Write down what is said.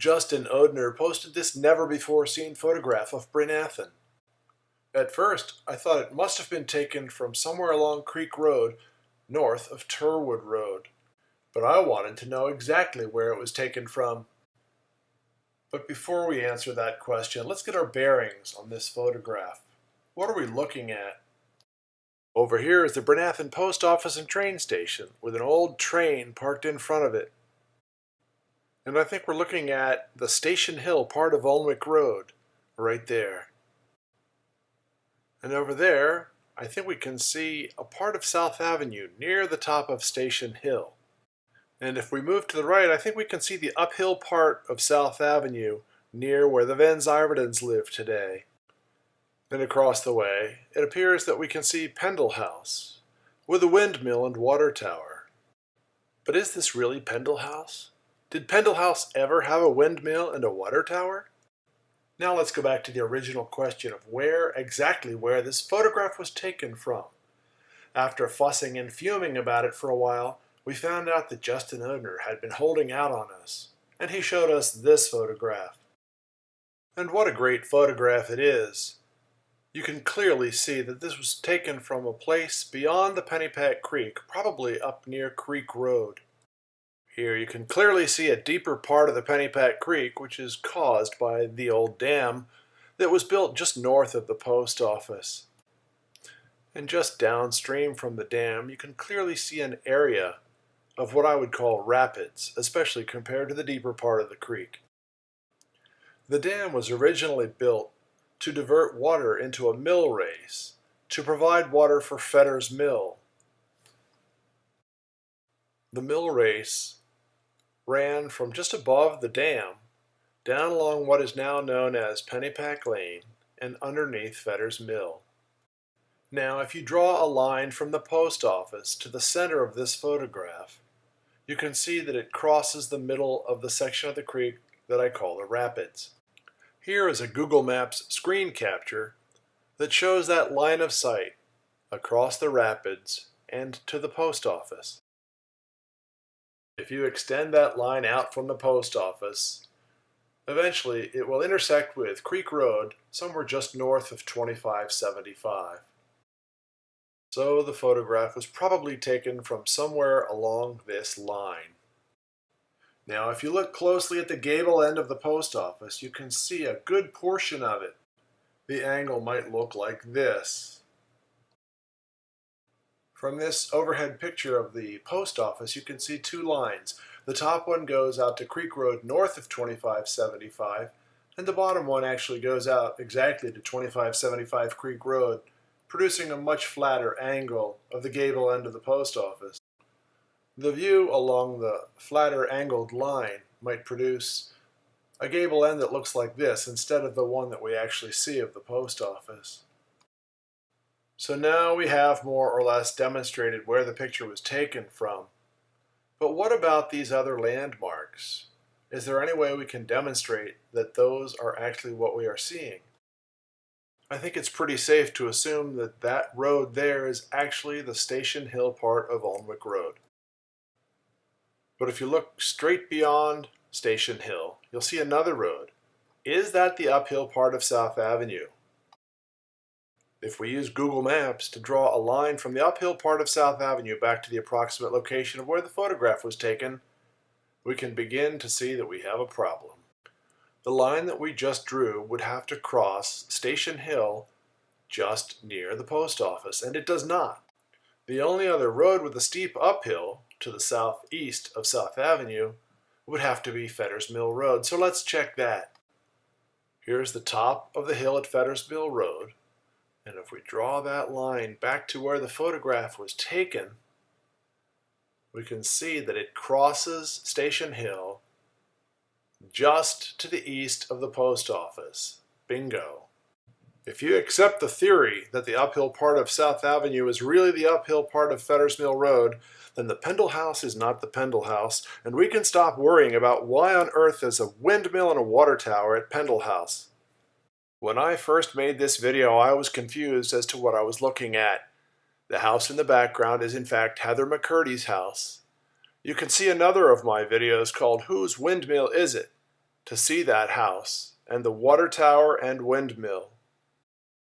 Justin Odner posted this never-before-seen photograph of Bryn Athyn. At first, I thought it must have been taken from somewhere along Creek Road, north of Turwood Road, but I wanted to know exactly where it was taken from. But before we answer that question, let's get our bearings on this photograph. What are we looking at? Over here is the Bryn Athyn post office and train station, with an old train parked in front of it. And I think we're looking at the Station Hill part of Alnwick Road, right there. And over there, I think we can see a part of South Avenue near the top of Station Hill. And if we move to the right, I think we can see the uphill part of South Avenue near where the Van Ziverdens live today. And across the way, it appears that we can see Pendle House, with a windmill and water tower. But is this really Pendle House? Did Pendle House ever have a windmill and a water tower? Now let's go back to the original question of exactly where this photograph was taken from. After fussing and fuming about it for a while, we found out that Justin Odner had been holding out on us, and he showed us this photograph. And what a great photograph it is! You can clearly see that this was taken from a place beyond the Pennypack Creek, probably up near Creek Road. Here you can clearly see a deeper part of the Pennypack Creek, which is caused by the old dam that was built just north of the post office. And just downstream from the dam, you can clearly see an area of what I would call rapids, especially compared to the deeper part of the creek. The dam was originally built to divert water into a mill race, to provide water for Fetters Mill. The mill race ran from just above the dam, down along what is now known as Pennypack Lane, and underneath Fetters Mill. Now, if you draw a line from the post office to the center of this photograph, you can see that it crosses the middle of the section of the creek that I call the rapids. Here is a Google Maps screen capture that shows that line of sight across the rapids and to the post office. If you extend that line out from the post office, eventually it will intersect with Creek Road somewhere just north of 2575. So the photograph was probably taken from somewhere along this line. Now if you look closely at the gable end of the post office, you can see a good portion of it. The angle might look like this. From this overhead picture of the post office, you can see two lines. The top one goes out to Creek Road north of 2575, and the bottom one actually goes out exactly to 2575 Creek Road, producing a much flatter angle of the gable end of the post office. The view along the flatter angled line might produce a gable end that looks like this instead of the one that we actually see of the post office. So now we have more or less demonstrated where the picture was taken from. But what about these other landmarks? Is there any way we can demonstrate that those are actually what we are seeing? I think it's pretty safe to assume that that road there is actually the Station Hill part of Alnwick Road. But if you look straight beyond Station Hill, you'll see another road. Is that the uphill part of South Avenue? If we use Google Maps to draw a line from the uphill part of South Avenue back to the approximate location of where the photograph was taken, we can begin to see that we have a problem. The line that we just drew would have to cross Station Hill just near the post office, and it does not. The only other road with a steep uphill to the southeast of South Avenue would have to be Fetters Mill Road, so let's check that. Here's the top of the hill at Fetters Mill Road. And if we draw that line back to where the photograph was taken, we can see that it crosses Station Hill just to the east of the post office. Bingo. If you accept the theory that the uphill part of South Avenue is really the uphill part of Fetters Mill Road, then the Pendle House is not the Pendle House, and we can stop worrying about why on earth there's a windmill and a water tower at Pendle House. When I first made this video, I was confused as to what I was looking at. The house in the background is in fact Heather McCurdy's house. You can see another of my videos called Whose Windmill Is It? to see that house and the water tower and windmill.